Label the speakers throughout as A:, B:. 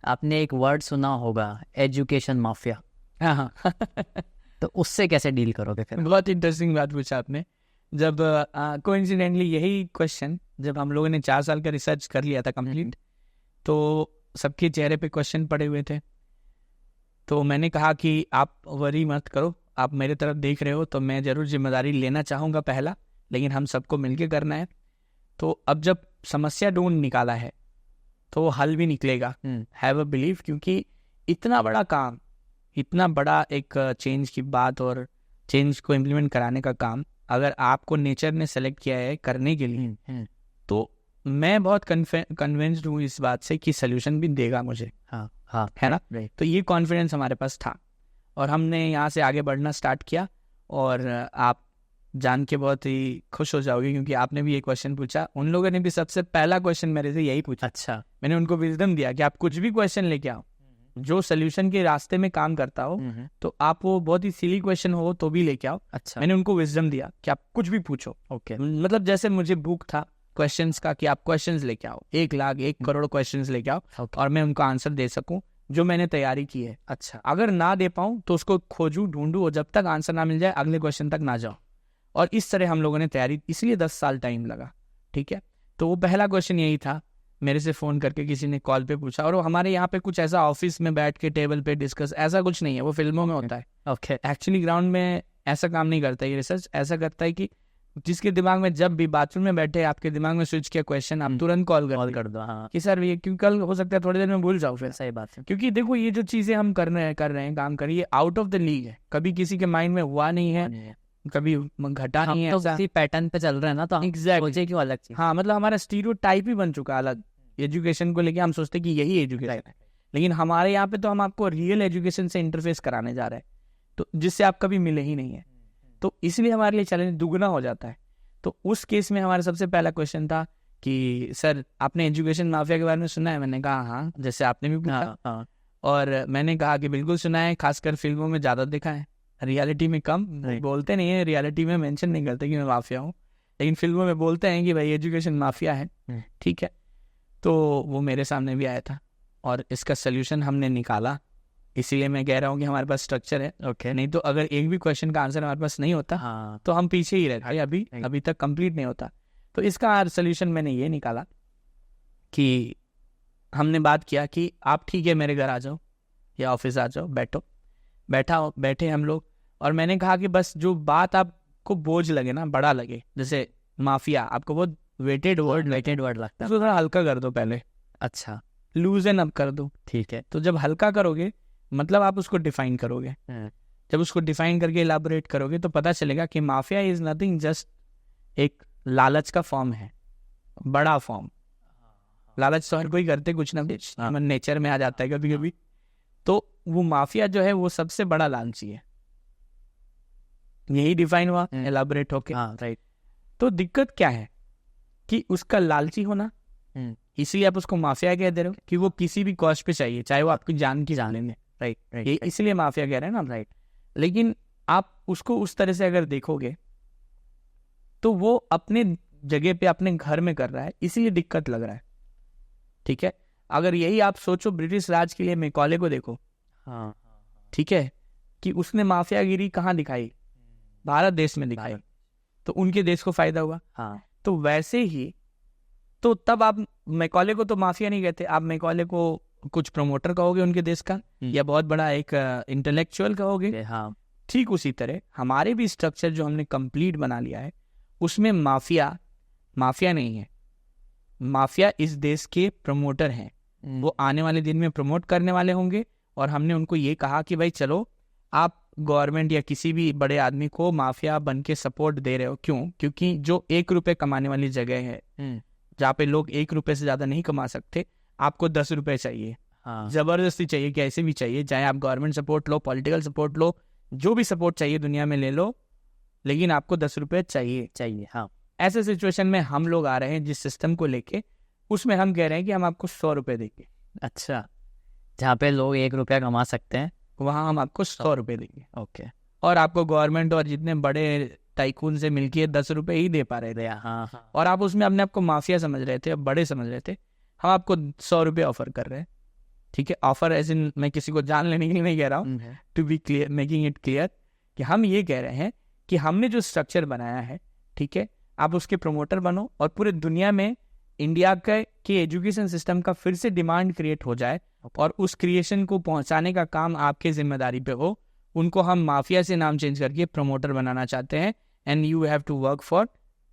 A: आपने एक वर्ड सुना होगा, एजुकेशन माफिया।
B: हाँ हाँ।
A: तो उससे कैसे डील करोगे फिर?
B: बहुत इंटरेस्टिंग बात पूछा आपने। जब कोइंसिडेंटली यही क्वेश्चन जब हम लोगों ने 4 साल का रिसर्च कर लिया था कंप्लीट, तो सबके चेहरे पे क्वेश्चन पड़े हुए थे। तो मैंने कहा कि आप वरी मत करो, आप मेरे तरफ देख रहे हो तो मैं ज़रूर जिम्मेदारी लेना चाहूँगा पहला, लेकिन हम सबको मिलके करना है। तो अब जब समस्या ढूंढ निकाला है तो वो हल भी निकलेगा, हैव अ बिलीव। क्योंकि इतना बड़ा काम, इतना बड़ा एक चेंज की बात और चेंज को इम्प्लीमेंट कराने का काम अगर आपको नेचर ने सेलेक्ट किया है करने के लिए, तो मैं बहुत कन्विंस्ड हूँ इस बात से कि सोल्यूशन भी देगा मुझे।
A: हाँ हाँ,
B: है ना। तो ये कॉन्फिडेंस हमारे पास था और हमने यहाँ से आगे बढ़ना स्टार्ट किया। और आप जान के बहुत ही खुश हो जाओगे क्योंकि आपने भी एक क्वेश्चन पूछा, उन लोगों ने भी सबसे पहला क्वेश्चन मेरे से यही पूछा।
A: अच्छा,
B: मैंने उनको विजडम दिया कि आप कुछ भी क्वेश्चन लेके आओ जो सोल्यूशन के रास्ते में काम करता हो, तो आप वो बहुत ही सिली क्वेश्चन हो तो भी लेके आओ।
A: अच्छा,
B: मैंने उनको विजडम दिया कि आप कुछ भी पूछो।
A: ओके,
B: मतलब जैसे मुझे भूख था क्वेश्चंस का कि आप क्वेश्चंस लेके आओ, 1 लाख 1 करोड़ क्वेश्चंस लेके आओ और मैं उनको आंसर दे सकूं जो मैंने तैयारी की है।
A: अच्छा,
B: अगर ना दे पाऊं तो उसको खोजूं, ढूंढूं और जब तक आंसर ना मिल जाए अगले क्वेश्चन तक ना जाओ। और इस तरह हम लोगों ने तैयारी, इसलिए 10 साल टाइम लगा। ठीक है, तो वो पहला क्वेश्चन यही था। मेरे से फ़ोन करके किसी ने कॉल पे पूछा, और वो हमारे यहाँ पे कुछ ऐसा ऑफिस में बैठ के टेबल पे डिस्कस ऐसा कुछ नहीं है, वो फिल्मों में होता है।
A: ओके,
B: एक्चुअली ग्राउंड में ऐसा काम नहीं करता ये रिसर्च। ऐसा करता है कि जिसके दिमाग में जब भी बाथरूम में बैठे आपके दिमाग में स्विच किया क्वेश्चन, आप तुरंत कॉल
A: कर दो। हाँ,
B: कि सर ये क्यों, कल हो सकता है थोड़ी देर में भूल जाओ फिर।
A: सही बात है।
B: क्योंकि देखो ये जो चीज़ें हम कर रहे हैं काम कर रही है आउट ऑफ द लीग है, कभी किसी के माइंड में हुआ नहीं है, कभी घटा नहीं है।
A: तो किसी पैटर्न पे चल रहे हैं ना, तो सोचे क्यों अलग चीज।
B: हाँ, मतलब हमारा स्टीरियोटाइप ही बन चुका है अलग। एजुकेशन को लेके हम सोचते कि यही एजुकेशन है, लेकिन हमारे यहाँ पे तो हम आपको रियल एजुकेशन से इंटरफेस कराने जा रहे हैं, तो जिससे आप कभी मिले ही नहीं है। तो इसलिए हमारे लिए चैलेंज दुगना हो जाता है। तो उस केस में हमारा सबसे पहला क्वेश्चन था कि सर आपने एजुकेशन माफिया के बारे में सुना है? मैंने कहा हाँ, जैसे आपने भी पूछा। और मैंने कहा कि बिल्कुल सुना है, खासकर फिल्मों में ज़्यादा देखा है, रियलिटी में कम। बोलते नहीं है, रियलिटी में मेंशन नहीं करते कि मैं माफिया हूँ, लेकिन फिल्मों में बोलते हैं कि भाई एजुकेशन माफिया है। ठीक है, तो वो मेरे सामने भी आया था और इसका सोल्यूशन हमने निकाला। इसीलिए मैं कह रहा हूँ कि हमारे पास स्ट्रक्चर है।
A: ओके,
B: नहीं तो अगर एक भी क्वेश्चन का आंसर हमारे पास नहीं होता तो हम पीछे ही रहते, अभी तक कंप्लीट नहीं होता। तो इसका सोल्यूशन मैंने ये निकाला कि हमने बात किया कि आप ठीक है मेरे घर आ जाओ या ऑफिस आ जाओ, बैठे हम लोग। और मैंने कहा कि बस जो बात आपको बोझ लगे ना, बड़ा लगे, जैसे माफिया आपको बहुत वेटेड वर्ड लगता है, उसको थोड़ा हल्का कर दो पहले।
A: अच्छा,
B: लूजन अप कर दो।
A: ठीक है,
B: तो जब हल्का करोगे मतलब आप उसको डिफाइन करोगे। जब उसको डिफाइन करके इलाबोरेट करोगे तो पता चलेगा कि माफिया इज नथिंग, जस्ट एक लालच का फॉर्म है, बड़ा फॉर्म। लालच तो हर कोई करते कुछ ना कुछ, नेचर में आ जाता है कभी कभी। तो वो माफिया जो है वो सबसे बड़ा लालची है, यही डिफाइन हुआ एलाबोरेट होके।
A: राइट।
B: तो दिक्कत क्या है कि उसका लालची होना, इसलिए आप उसको माफिया कह दे रहे हो कि वो किसी भी कॉस्ट पे चाहिए, चाहे वो आपकी जान की जान लेंगे। राइट, ये इसलिए माफिया कह रहे हैं ना। राइट, लेकिन आप उसको उस तरह से अगर देखोगे तो वो अपने जगह पे अपने घर में कर रहा है, इसीलिए दिक्कत लग रहा है। ठीक है, अगर यही आप सोचो ब्रिटिश राज के लिए मैकॉले को देखो। ठीक है, कि उसने माफियागिरी कहाँ दिखाई? भारत देश में दिखाई, तो उनके देश को फायदा हुआ। तो वैसे ही तो तब आप मैकॉले को तो माफिया नहीं कहते, आप मैकॉले को कुछ प्रमोटर कहोगे उनके देश का, या बहुत बड़ा एक इंटेलेक्चुअल कहोगे। ठीक उसी तरह हमारे भी स्ट्रक्चर जो हमने कंप्लीट बना लिया है उसमें माफिया नहीं है। माफिया इस देश के प्रमोटर हैं, वो आने वाले दिन में प्रमोट करने वाले होंगे। और हमने उनको ये कहा कि भाई चलो आप गवर्नमेंट या किसी भी बड़े आदमी को माफिया बन के सपोर्ट दे रहे हो, क्यों? क्योंकि जो 1 रुपए कमाने वाली जगह है, जहाँ पे लोग 1 रुपए से ज्यादा नहीं कमा सकते, आपको 10 रुपए चाहिए। जबरदस्ती चाहिए, कैसे भी चाहिए, चाहे आप गवर्नमेंट सपोर्ट लो, पॉलिटिकल सपोर्ट लो, जो भी सपोर्ट चाहिए दुनिया में ले लो, लेकिन आपको 10 रुपए चाहिए। ऐसे सिचुएशन में हम लोग आ रहे हैं जिस सिस्टम को लेके, उसमें हम कह रहे हैं कि हम आपको 100 रुपए देंगे।
A: अच्छा, जहाँ पे लोग 1 रुपया कमा सकते हैं
B: वहाँ हम आपको 100 रुपए देंगे।
A: ओके,
B: और आपको गवर्नमेंट और जितने बड़े टाइकून से मिलके 10 रुपए ही दे पा रहे थे। और आप उसमें अपने आपको माफिया समझ रहे थे, बड़े समझ रहे थे। हम आपको 100 रुपये ऑफर कर रहे हैं। ठीक है, ऑफर एज इन मैं किसी को जान लेने के लिए नहीं कह रहा हूँ, to be clear, making it clear कि हम ये कह रहे हैं कि हमने जो स्ट्रक्चर बनाया है, ठीक है, आप उसके प्रमोटर बनो और पूरे दुनिया में इंडिया के एजुकेशन सिस्टम का फिर से डिमांड क्रिएट हो जाए और उस क्रिएशन को पहुंचाने का काम आपके जिम्मेदारी पे हो। उनको हम माफिया से नाम चेंज करके प्रमोटर बनाना चाहते हैं, and you have to work for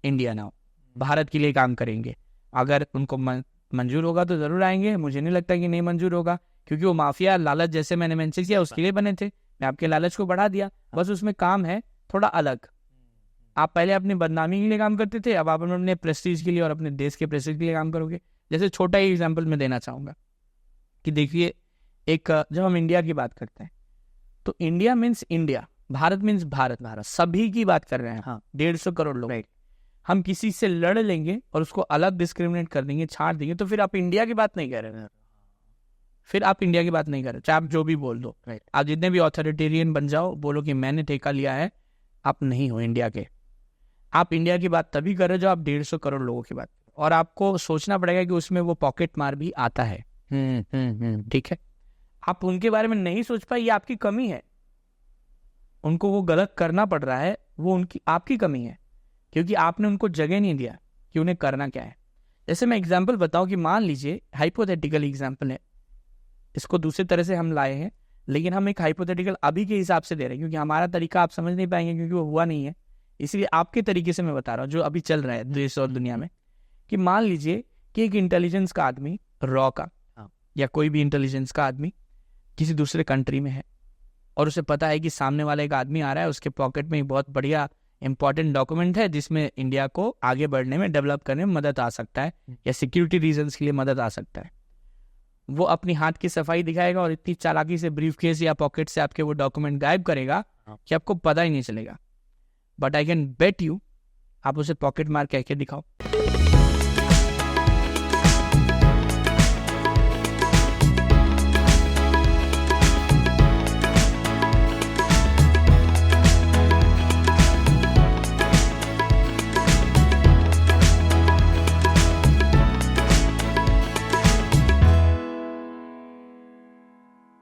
B: India now, Bharat के लिए काम करेंगे। अगर उनको मंजूर होगा तो जरूर आएंगे, मुझे नहीं लगता कि नहीं मंजूर होगा, क्योंकि वो माफिया लालच जैसे मैंने मेंशन किया उसके लिए बने थे, मैं आपके लालच को बढ़ा दिया, बस उसमें काम है थोड़ा अलग। आप पहले अपनी बदनामी के लिए काम करते थे, अब आप अपने प्रेस्टीज के लिए और अपने देश के प्रेस्टीज के लिए काम करोगे। जैसे छोटा ही एग्जाम्पल मैं देना चाहूँगा कि देखिए, एक जब हम इंडिया की बात करते हैं तो India means India, Bharat means Bharat, Bharat सभी की बात कर रहे हैं। हाँ, 150 करोड़ लोग। हम किसी से लड़ लेंगे और उसको अलग डिस्क्रिमिनेट कर देंगे, छाड़ देंगे, तो फिर आप इंडिया की बात नहीं कर रहे, फिर आप इंडिया की बात नहीं कर रहे, चाहे आप जो भी बोल दो। आप जितने भी ऑथोरिटेरियन बन जाओ, बोलो कि मैंने ठेका लिया है, आप नहीं हो इंडिया के। आप इंडिया की बात तभी कर रहे हो जो आप 150 करोड़ लोगों की बात, और आपको सोचना पड़ेगा कि उसमें वो पॉकेट मार भी आता है। ठीक है, आप उनके बारे में नहीं सोच पाए, ये आपकी कमी है। उनको वो गलत करना पड़ रहा है, वो उनकी आपकी कमी है, क्योंकि आपने उनको जगह नहीं दिया कि उन्हें करना क्या है। जैसे मैं एग्जाम्पल बताऊं कि मान लीजिए, हाइपोथेटिकल एग्जाम्पल है, इसको दूसरे तरह से हम लाए हैं, लेकिन हम एक हाइपोथेटिकल अभी के हिसाब से दे रहे हैं, क्योंकि हमारा तरीका आप समझ नहीं पाएंगे, क्योंकि वो हुआ नहीं है, इसलिए आपके तरीके से मैं बता रहा हूँ जो अभी चल रहा है देश और दुनिया में। कि मान लीजिए कि एक इंटेलिजेंस का आदमी, रॉ का या कोई भी इंटेलिजेंस का आदमी किसी दूसरे कंट्री में है, और उसे पता है कि सामने वाला एक आदमी आ रहा है, उसके पॉकेट में एक बहुत बढ़िया इंपॉर्टेंट डॉक्यूमेंट है जिसमें इंडिया को आगे बढ़ने में, डेवलप करने में मदद आ सकता है, या सिक्योरिटी रीजंस के लिए मदद आ सकता है। वो अपनी हाथ की सफाई दिखाएगा और इतनी चालाकी से ब्रीफकेस या पॉकेट से आपके वो डॉक्यूमेंट गायब करेगा कि आपको पता ही नहीं चलेगा। But I can bet you, आप उसे पॉकेट मार कह के दिखाओ,